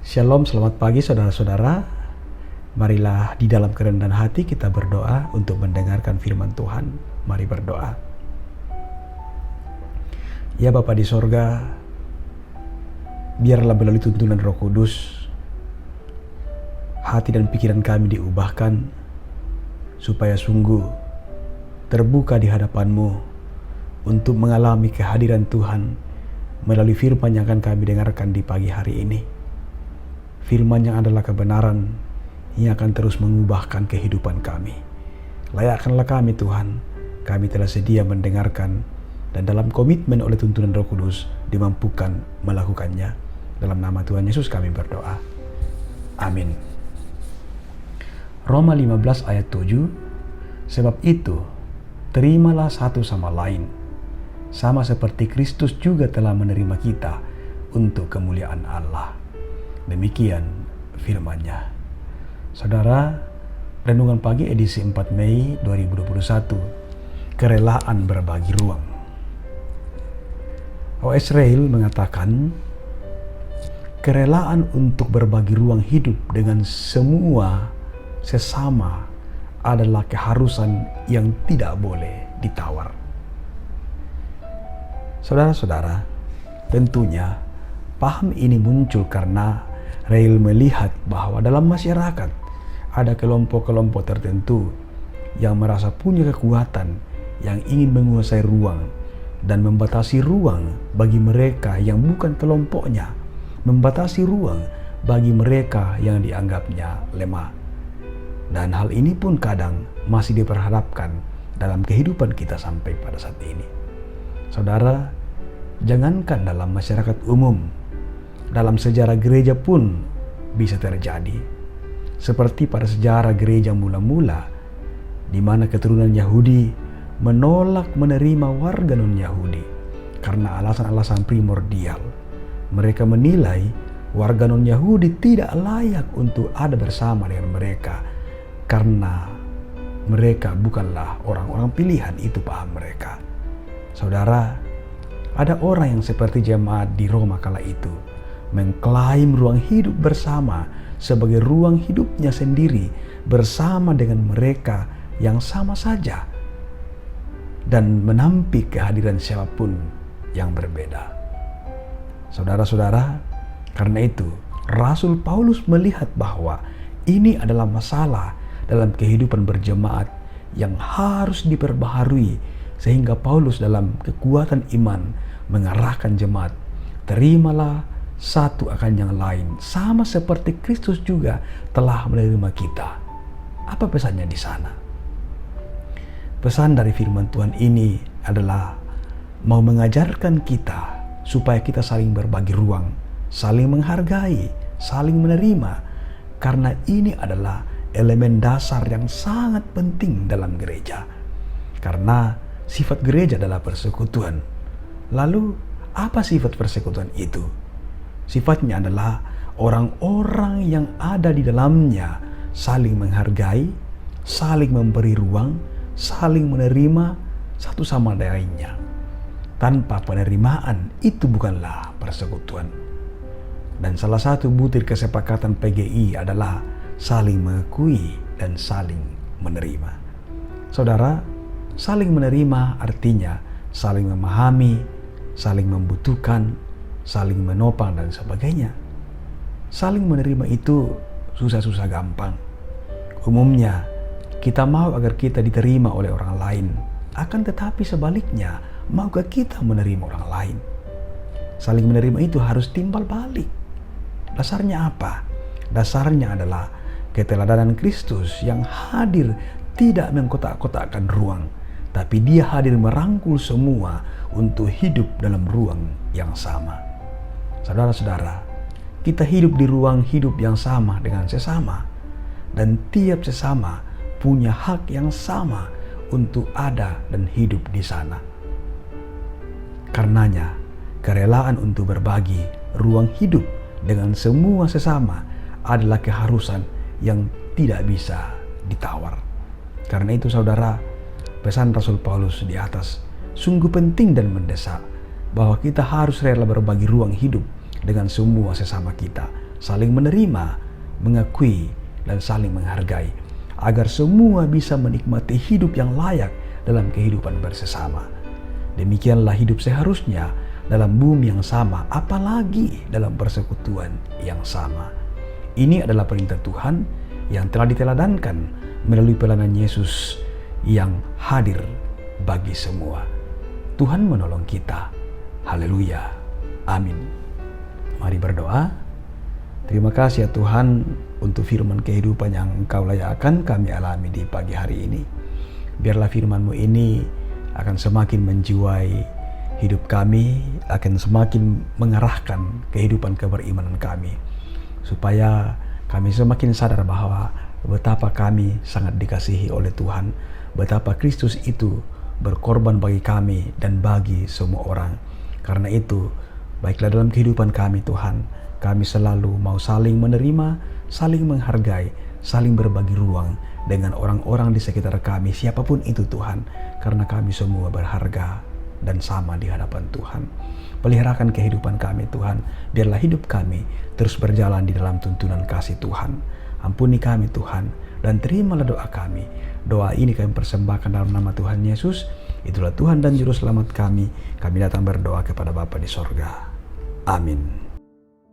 Shalom, selamat pagi saudara-saudara. Marilah di dalam kerendahan hati kita berdoa untuk mendengarkan firman Tuhan. Mari berdoa. Ya Bapa di sorga, biarlah melalui tuntunan Roh Kudus, hati dan pikiran kami diubahkan, supaya sungguh terbuka di hadapan-Mu untuk mengalami kehadiran Tuhan melalui firman yang akan kami dengarkan di pagi hari ini. Firman yang adalah kebenaran yang akan terus mengubahkan kehidupan kami. Layakkanlah kami Tuhan, kami telah sedia mendengarkan dan dalam komitmen oleh tuntunan Roh Kudus dimampukan melakukannya. Dalam nama Tuhan Yesus kami berdoa. Amin. Roma 15 ayat 7, sebab itu terimalah satu sama lain, sama seperti Kristus juga telah menerima kita untuk kemuliaan Allah. Demikian firman-Nya. Saudara, renungan pagi edisi 4 Mei 2021, kerelaan berbagi ruang. O.S. Rail mengatakan, kerelaan untuk berbagi ruang hidup dengan semua sesama adalah keharusan yang tidak boleh ditawar. Saudara-saudara, tentunya paham ini muncul karena Rail melihat bahwa dalam masyarakat ada kelompok-kelompok tertentu yang merasa punya kekuatan yang ingin menguasai ruang dan membatasi ruang bagi mereka yang bukan kelompoknya, membatasi ruang bagi mereka yang dianggapnya lemah. Dan hal ini pun kadang masih diperhadapkan dalam kehidupan kita sampai pada saat ini. Saudara, jangankan dalam masyarakat umum, dalam sejarah gereja pun bisa terjadi. Seperti pada sejarah gereja mula-mula, di mana keturunan Yahudi menolak menerima warga non-Yahudi karena alasan-alasan primordial. Mereka menilai warga non-Yahudi tidak layak untuk ada bersama dengan mereka karena mereka bukanlah orang-orang pilihan, itu paham mereka. Saudara, ada orang yang seperti jemaat di Roma kala itu mengklaim ruang hidup bersama sebagai ruang hidupnya sendiri bersama dengan mereka yang sama saja dan menampik kehadiran siapapun yang berbeda. Saudara-saudara, karena itu Rasul Paulus melihat bahwa ini adalah masalah dalam kehidupan berjemaat yang harus diperbaharui, sehingga Paulus dalam kekuatan iman mengarahkan jemaat, terimalah satu akan yang lain, sama seperti Kristus juga telah menerima kita. Apa pesannya di sana? Pesan dari firman Tuhan ini adalah mau mengajarkan kita supaya kita saling berbagi ruang, saling menghargai, saling menerima, karena ini adalah elemen dasar yang sangat penting dalam gereja. Karena sifat gereja adalah persekutuan. Lalu apa sifat persekutuan itu? Sifatnya adalah orang-orang yang ada di dalamnya saling menghargai, saling memberi ruang, saling menerima satu sama lainnya. Tanpa penerimaan itu bukanlah persekutuan. Dan salah satu butir kesepakatan PGI adalah saling mengakui dan saling menerima. Saudara, saling menerima artinya saling memahami, saling membutuhkan, saling menopang dan sebagainya. Saling menerima itu susah-susah gampang. Umumnya kita mau agar kita diterima oleh orang lain, akan tetapi sebaliknya maukah kita menerima orang lain? Saling menerima itu harus timbal balik. Dasarnya apa? Dasarnya adalah keteladanan Kristus yang hadir tidak mengkotak-kotakkan ruang, tapi dia hadir merangkul semua untuk hidup dalam ruang yang sama. Saudara-saudara, kita hidup di ruang hidup yang sama dengan sesama, dan tiap sesama punya hak yang sama untuk ada dan hidup di sana. Karenanya, kerelaan untuk berbagi ruang hidup dengan semua sesama adalah keharusan yang tidak bisa ditawar. Karena itu saudara, pesan Rasul Paulus di atas sungguh penting dan mendesak bahwa kita harus rela berbagi ruang hidup dengan semua sesama kita saling menerima, mengakui, dan saling menghargai, agar semua bisa menikmati hidup yang layak dalam kehidupan bersama. Demikianlah hidup seharusnya dalam bumi yang sama, apalagi dalam persekutuan yang sama. Ini adalah perintah Tuhan yang telah diteladankan melalui pelayanan Yesus yang hadir bagi semua. Tuhan menolong kita. Haleluya. Amin. Mari berdoa. Terima kasih ya Tuhan untuk firman kehidupan yang Engkau layakkan kami alami di pagi hari ini. Biarlah firman-Mu ini akan semakin menjiwai hidup kami, akan semakin mengarahkan kehidupan keberimanan kami, supaya kami semakin sadar bahwa betapa kami sangat dikasihi oleh Tuhan, betapa Kristus itu berkorban bagi kami dan bagi semua orang. Karena itu, baiklah dalam kehidupan kami Tuhan, kami selalu mau saling menerima, saling menghargai, saling berbagi ruang dengan orang-orang di sekitar kami, siapapun itu Tuhan, karena kami semua berharga dan sama di hadapan Tuhan. Peliharakan kehidupan kami Tuhan, biarlah hidup kami terus berjalan di dalam tuntunan kasih Tuhan. Ampuni kami Tuhan, dan terimalah doa kami. Doa ini kami persembahkan dalam nama Tuhan Yesus. Itulah Tuhan dan Juru Selamat kami. Kami datang berdoa kepada Bapa di sorga. Amin.